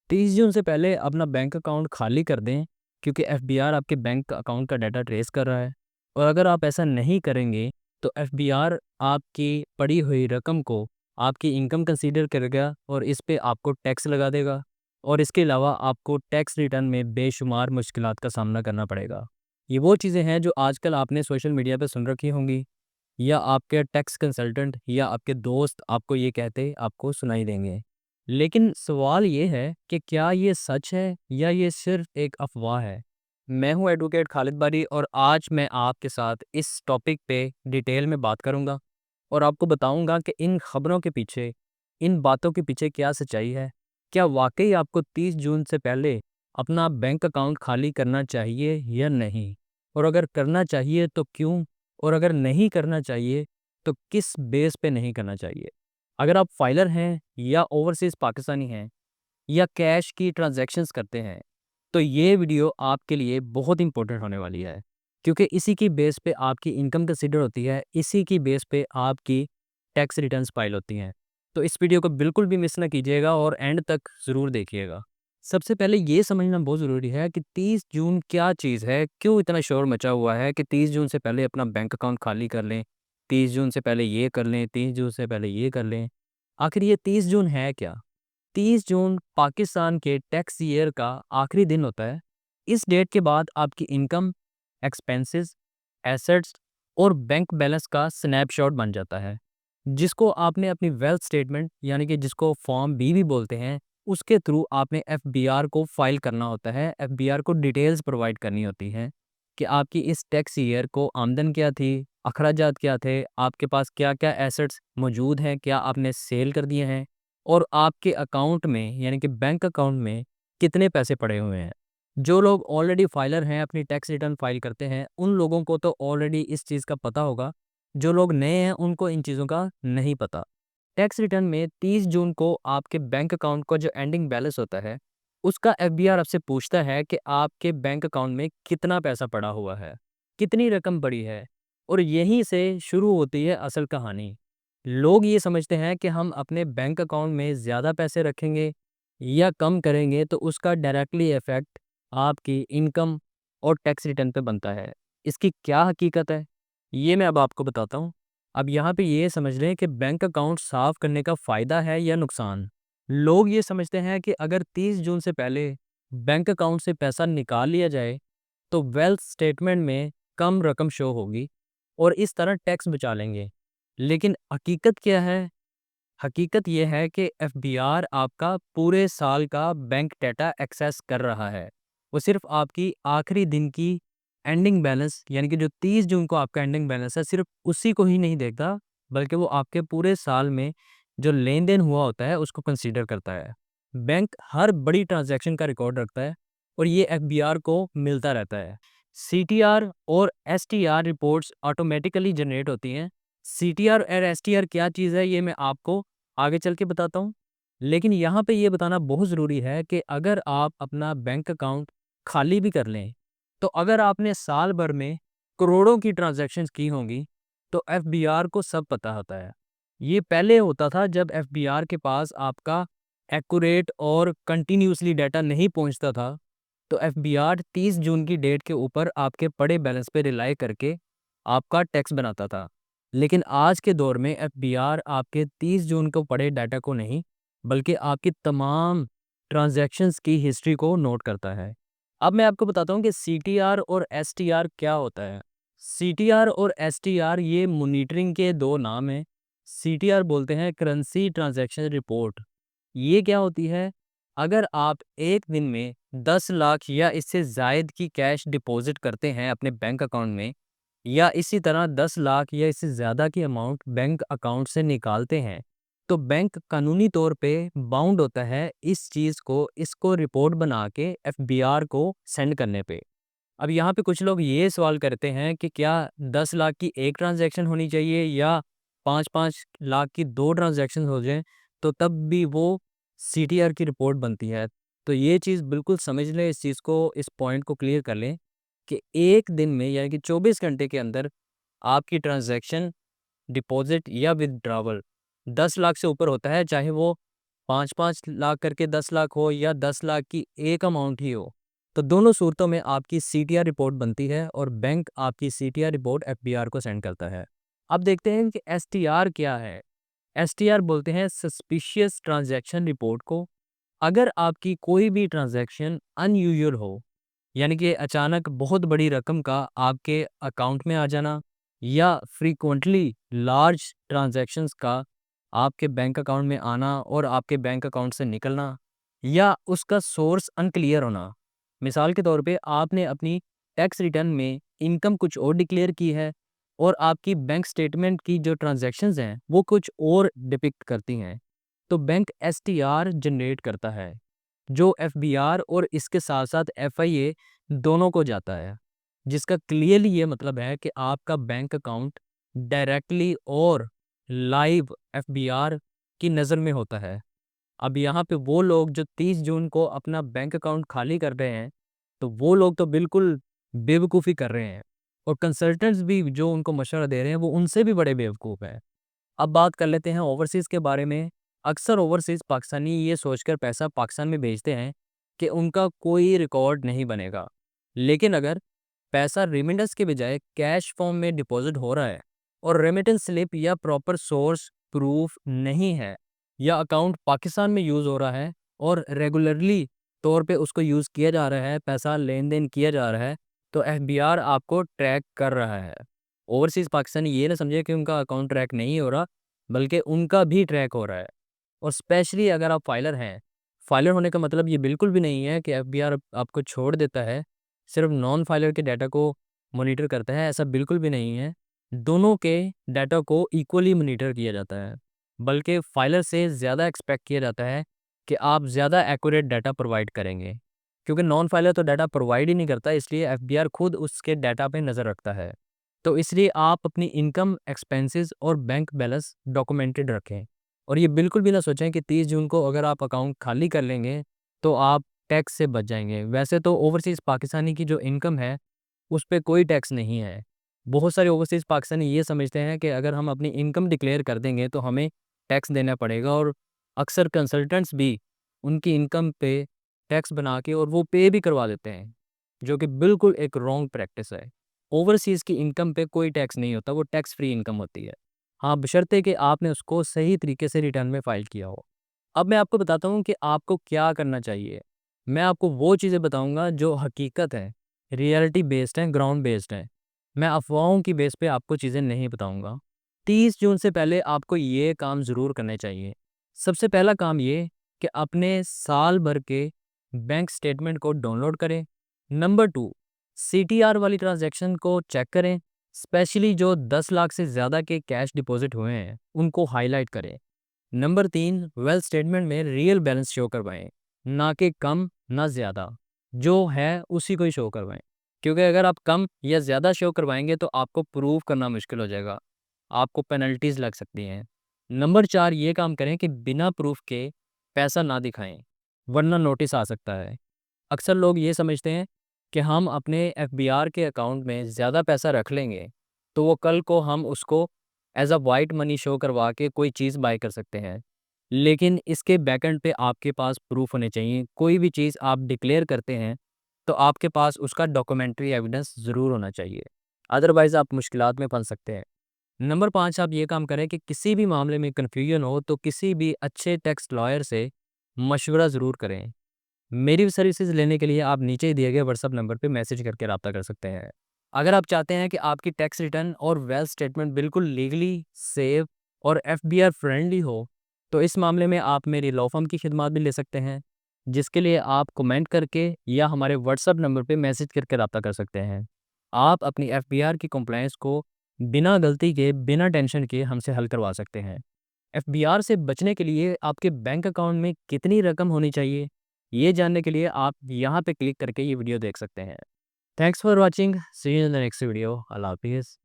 30 जून से पहले अपना बैंक अकाउंट खाली कर दें, क्योंकि एफबीआर आपके बैंक अकाउंट का डाटा ट्रेस कर रहा है। और अगर आप ऐसा नहीं करेंगे तो एफबीआर आपकी पड़ी हुई रकम को आपकी इनकम कंसीडर करेगा और इस पे आपको टैक्स लगा देगा। और इसके अलावा आपको टैक्स रिटर्न में बेशुमार मुश्किलात का सामना करना पड़ेगा। ये वो चीज़ें हैं जो आजकल आपने सोशल मीडिया पे सुन रखी होंगी, या आपके टैक्स कंसल्टेंट या आपके दोस्त आपको ये कहते आपको सुनाई देंगे। लेकिन सवाल ये है कि क्या ये सच है या ये सिर्फ एक अफवाह है? मैं हूं एडवोकेट खालिद बारी और आज मैं आपके साथ इस टॉपिक पे डिटेल में बात करूंगा और आपको बताऊंगा कि इन खबरों के पीछे, इन बातों के पीछे क्या सच्चाई है। क्या वाकई आपको 30 जून से पहले अपना बैंक अकाउंट खाली करना चाहिए या नहीं? और अगर करना चाहिए तो क्यों? और अगर नहीं करना चाहिए तो किस बेस पे नहीं करना चाहिए? अगर आप फाइलर हैं या ओवरसीज़ पाकिस्तानी हैं या कैश की ट्रांजैक्शंस करते हैं, तो ये वीडियो आपके लिए बहुत इंपॉर्टेंट होने वाली है, क्योंकि इसी की बेस पे आपकी इनकम कंसीडर होती है, इसी की बेस पे आपकी टैक्स रिटर्न्स फाइल होती हैं। तो इस वीडियो को बिल्कुल भी मिस ना कीजिएगा और एंड तक ज़रूर देखिएगा। सबसे पहले ये समझना बहुत ज़रूरी है कि 30 जून क्या चीज़ है, क्यों इतना शोर मचा हुआ है कि 30 जून से पहले अपना बैंक अकाउंट खाली कर लें, 30 जून से पहले ये कर लें, 30 जून से पहले ये कर लें। आखिर ये 30 जून है क्या? 30 जून पाकिस्तान के टैक्स ईयर का आखिरी दिन होता है। इस डेट के बाद आपकी इनकम, एक्सपेंसेस, एसेट्स और बैंक बैलेंस का स्नैपशॉट बन जाता है, जिसको आपने अपनी वेल्थ स्टेटमेंट यानी कि जिसको फॉर्म बी भी बोलते हैं, उसके थ्रू आपने एफबीआर को फाइल करना होता है। एफबीआर को डिटेल्स प्रोवाइड करनी होती हैं कि आपकी इस टैक्स ईयर को आमदन क्या थी, अखराजात क्या थे, आपके पास क्या-क्या एसेट्स मौजूद हैं, क्या आपने सेल कर दिए हैं और आपके अकाउंट में यानी कि बैंक अकाउंट में कितने पैसे पड़े हुए हैं। जो लोग ऑलरेडी फाइलर हैं, अपनी टैक्स रिटर्न फाइल करते हैं, उन लोगों को तो ऑलरेडी इस चीज़ का पता होगा। जो लोग नए हैं, उनको इन चीज़ों का नहीं पता। टैक्स रिटर्न में 30 जून को आपके बैंक अकाउंट का जो एंडिंग बैलेंस होता है, उसका एफबीआर आपसे पूछता है कि आपके बैंक अकाउंट में कितना पैसा पड़ा हुआ है, कितनी रकम पड़ी है। और यहीं से शुरू होती है असल कहानी। लोग ये समझते हैं कि हम अपने बैंक अकाउंट में ज़्यादा पैसे रखेंगे या कम करेंगे तो उसका डायरेक्टली इफ़ेक्ट आपकी इनकम और टैक्स रिटर्न पे बनता है। इसकी क्या हकीकत है, ये मैं अब आपको बताता हूँ। अब यहाँ पे ये समझ लें कि बैंक अकाउंट साफ़ करने का फ़ायदा है या नुकसान। लोग ये समझते हैं कि अगर 30 जून से पहले बैंक अकाउंट से पैसा निकाल लिया जाए, तो वेल्थ स्टेटमेंट में कम रकम शो होगी और इस तरह टैक्स बचा लेंगे। लेकिन हकीकत क्या है? हकीकत ये है कि एफबीआर आपका पूरे साल का बैंक डाटा एक्सेस कर रहा है। वो सिर्फ़ आपकी आखिरी दिन की एंडिंग बैलेंस यानी कि जो 30 जून को आपका एंडिंग बैलेंस है, सिर्फ़ उसी को ही नहीं देखता, बल्कि वो आपके पूरे साल में जो लेन-देन हुआ होता है, उसको कंसीडर करता है। बैंक हर बड़ी ट्रांज़ैक्शन का रिकॉर्ड रखता है और ये एफबीआर को मिलता रहता है। सीटीआर और एसटीआर रिपोर्ट्स ऑटोमैटिकली जनरेट होती हैं। सीटीआर और एसटीआर क्या चीज़ है, ये मैं आपको आगे चल के बताता हूँ। लेकिन यहाँ पे ये बताना बहुत ज़रूरी है कि अगर आप अपना बैंक अकाउंट खाली भी कर लें, तो अगर आपने साल भर में करोड़ों की ट्रांज़ैक्शंस की होंगी, तो एफबीआर को सब पता होता है। ये पहले होता था जब एफबीआर के पास आपका एक्यूरेट और कंटिन्यूअसली डाटा नहीं पहुँचता था, तो एफबीआर 30 जून की डेट के ऊपर आपके पड़े बैलेंस पे रिलाई करके आपका टैक्स बनाता था। लेकिन आज के दौर में एफबीआर आपके 30 जून को पड़े डाटा को नहीं, बल्कि आपकी तमाम ट्रांज़ैक्शंस की हिस्ट्री को नोट करता है। अब मैं आपको बताता हूँ कि सीटीआर और एसटीआर क्या होता है। सीटीआर और एसटीआर ये मॉनिटरिंग के 2 नाम हैं। सीटीआर बोलते हैं करेंसी ट्रांज़ैक्शन रिपोर्ट। ये क्या होती है? अगर आप एक दिन में 10 लाख या इससे ज़ायद की कैश डिपॉज़िट करते हैं अपने बैंक अकाउंट में, या इसी तरह 10 लाख या इससे ज़्यादा की अमाउंट बैंक अकाउंट से निकालते हैं, तो बैंक कानूनी तौर पे बाउंड होता है इस चीज़ को, इसको रिपोर्ट बना के एफबीआर को सेंड करने पे। अब यहाँ पे कुछ लोग ये सवाल करते हैं कि क्या 10 लाख की एक ट्रांज़ैक्शन होनी चाहिए या 5-5 लाख की 2 ट्रांज़ैक्शन हो जाएँ, तो तब भी वो सीटीआर की रिपोर्ट बनती है। तो ये चीज़ बिल्कुल समझ लें, इस चीज़ को, इस पॉइंट को क्लियर कर लें कि एक दिन में यानी कि 24 घंटे के अंदर आपकी ट्रांज़ैक्शन, डिपॉज़िट या विथड्रॉवल 10 लाख से ऊपर होता है, चाहे वो 5-5 लाख करके 10 लाख हो या 10 लाख की एक अमाउंट ही हो, तो दोनों सूरतों में आपकी सीटीआर रिपोर्ट बनती है और बैंक आपकी सीटीआर रिपोर्ट एफबीआर को सेंड करता है। अब देखते हैं कि एसटीआर क्या है। एसटीआर बोलते हैं सस्पिशियस ट्रांजैक्शन रिपोर्ट को। अगर आपकी कोई भी ट्रांजैक्शन अनयूजुअल हो, यानी कि अचानक बहुत बड़ी रकम का आपके अकाउंट में आ जाना या फ्रीक्वेंटली लार्ज ट्रांजैक्शंस का आपके बैंक अकाउंट में आना और आपके बैंक अकाउंट से निकलना या उसका सोर्स अनक्लियर होना। मिसाल के तौर पे आपने अपनी टैक्स रिटर्न में इनकम कुछ और डिक्लेयर की है और आपकी बैंक स्टेटमेंट की जो ट्रांजैक्शंस हैं वो कुछ और डिपिक्ट करती हैं, तो बैंक एसटीआर जनरेट करता है जो एफबीआर और इसके साथ साथ एफआईए दोनों को जाता है, जिसका क्लियरली ये मतलब है कि आपका बैंक अकाउंट डायरेक्टली और लाइव एफबीआर की नज़र में होता है। अब यहाँ पे वो लोग जो 30 जून को अपना बैंक अकाउंट खाली कर रहे हैं, तो वो लोग तो बिल्कुल बेवकूफ़ी कर रहे हैं और कंसल्टेंट्स भी जो उनको मशवरा दे रहे हैं वो उनसे भी बड़े बेवकूफ़ हैं। अब बात कर लेते हैं ओवरसीज़ के बारे में। अक्सर ओवरसीज़ पाकिस्तानी ये सोचकर पैसा पाकिस्तान में भेजते हैं कि उनका कोई रिकॉर्ड नहीं बनेगा। लेकिन अगर पैसा रेमिटेंस के बजाय कैश फॉर्म में डिपॉजिट हो रहा है और रेमिटेंस स्लिप या प्रॉपर सोर्स प्रूफ नहीं है या अकाउंट पाकिस्तान में यूज़ हो रहा है और रेगुलरली तौर पे उसको यूज़ किया जा रहा है, पैसा लेन-देन किया जा रहा है, तो एफबीआर आपको ट्रैक कर रहा है। ओवरसीज़ पाकिस्तानी ये ना समझे कि उनका अकाउंट ट्रैक नहीं हो रहा, बल्कि उनका भी ट्रैक हो रहा है। और स्पेशली अगर आप फाइलर हैं, फाइलर होने का मतलब ये बिल्कुल भी नहीं है कि एफबीआर आपको छोड़ देता है, सिर्फ नॉन फाइलर के डाटा को मॉनिटर करता है, ऐसा बिल्कुल भी नहीं है। दोनों के डाटा को इक्वली मॉनिटर किया जाता है, बल्कि फाइलर से ज़्यादा एक्सपेक्ट किया जाता है कि आप ज़्यादा एक्यूरेट डाटा प्रोवाइड करेंगे। क्योंकि नॉन फाइलर तो डाटा प्रोवाइड ही नहीं करता, इसलिए एफबीआर खुद उसके डाटा पे नज़र रखता है। तो इसलिए आप अपनी इनकम, एक्सपेंसेस और बैंक बैलेंस डॉक्यूमेंटेड रखें और ये बिल्कुल भी ना सोचें कि 30 जून को अगर आप अकाउंट खाली कर लेंगे, तो आप टैक्स से बच जाएँगे। वैसे तो ओवरसीज़ पाकिस्तानी की जो इनकम है, उस पे कोई टैक्स नहीं है। बहुत सारे ओवरसीज़ पाकिस्तानी ये समझते हैं कि अगर हम अपनी इनकम डिक्लेयर कर देंगे, तो हमें टैक्स देना पड़ेगा और अक्सर कंसल्टेंट्स भी उनकी इनकम पे टैक्स बना के और वो पे भी करवा देते हैं, जो कि बिल्कुल एक रॉन्ग प्रैक्टिस है। ओवरसीज़ की इनकम पे कोई टैक्स नहीं होता, वो टैक्स फ्री इनकम होती है। हाँ, बशर्ते कि आपने उसको सही तरीके से रिटर्न में फ़ाइल किया हो। अब मैं आपको बताता हूँ कि आपको क्या करना चाहिए। मैं आपको वो चीज़ें बताऊँगा जो हकीकत है, रियलिटी बेस्ड हैं, ग्राउंड बेस्ड हैं। मैं अफ़वाहों की बेस पे आपको चीज़ें नहीं बताऊँगा। 30 जून से पहले आपको ये काम ज़रूर करने चाहिए। सबसे पहला काम ये कि अपने साल भर के बैंक स्टेटमेंट को डाउनलोड करें। नंबर 2, सीटीआर वाली ट्रांज़ैक्शन को चेक करें, स्पेशली जो 10 लाख से ज़्यादा के कैश डिपॉज़िट हुए हैं, उनको हाइलाइट करें। नंबर 3, वेल्थ स्टेटमेंट में रियल बैलेंस शो करवाएँ, ना कि कम, ना ज़्यादा। जो है उसी को ही शो करवाएँ, क्योंकि अगर आप कम या ज़्यादा शो करवाएँगे तो आपको प्रूव करना मुश्किल हो जाएगा, आपको पेनल्टीज़ लग सकती हैं। नंबर 4, ये काम करें कि बिना प्रूफ के पैसा ना दिखाएँ, वरना नोटिस आ सकता है। अक्सर लोग ये समझते हैं कि हम अपने एफबीआर के अकाउंट में ज़्यादा पैसा रख लेंगे, तो वो कल को हम उसको as a white money show करवा के कोई चीज़ बाय कर सकते हैं। लेकिन इसके बैकएंड पे आपके पास प्रूफ होने चाहिए। कोई भी चीज़ आप डिक्लेयर करते हैं, तो आपके पास उसका डॉक्यूमेंट्री एविडेंस ज़रूर होना चाहिए। अदरवाइज़ आप मुश्किलात में फँस सकते हैं। नंबर 5, आप ये काम करें कि किसी भी मामले में कन्फ्यूजन हो, तो किसी भी अच्छे टैक्स लॉयर से मशवरा ज़रूर करें। मेरी सर्विसेज़ लेने के लिए आप नीचे दिए गए व्हाट्सएप नंबर पे मैसेज करके राब्ता कर सकते हैं। अगर आप चाहते हैं कि आपकी टैक्स रिटर्न और वेल्थ स्टेटमेंट बिल्कुल लीगली सेफ और एफबीआर फ्रेंडली हो, तो इस मामले में आप मेरी लॉ फर्म की खिदमत भी ले सकते हैं, जिसके लिए आप कमेंट करके या हमारे व्हाट्सएप नंबर पे मैसेज करके राब्ता कर सकते हैं। आप अपनी एफबीआर की कंप्लायंस को बिना गलती के, बिना टेंशन के हमसे हल करवा सकते हैं। एफबीआर से बचने के लिए आपके बैंक अकाउंट में कितनी रकम होनी चाहिए, ये जानने के लिए आप यहाँ पे क्लिक करके ये वीडियो देख सकते हैं। Thanks for watching, see you in the next video. अल्लाह हाफिज़।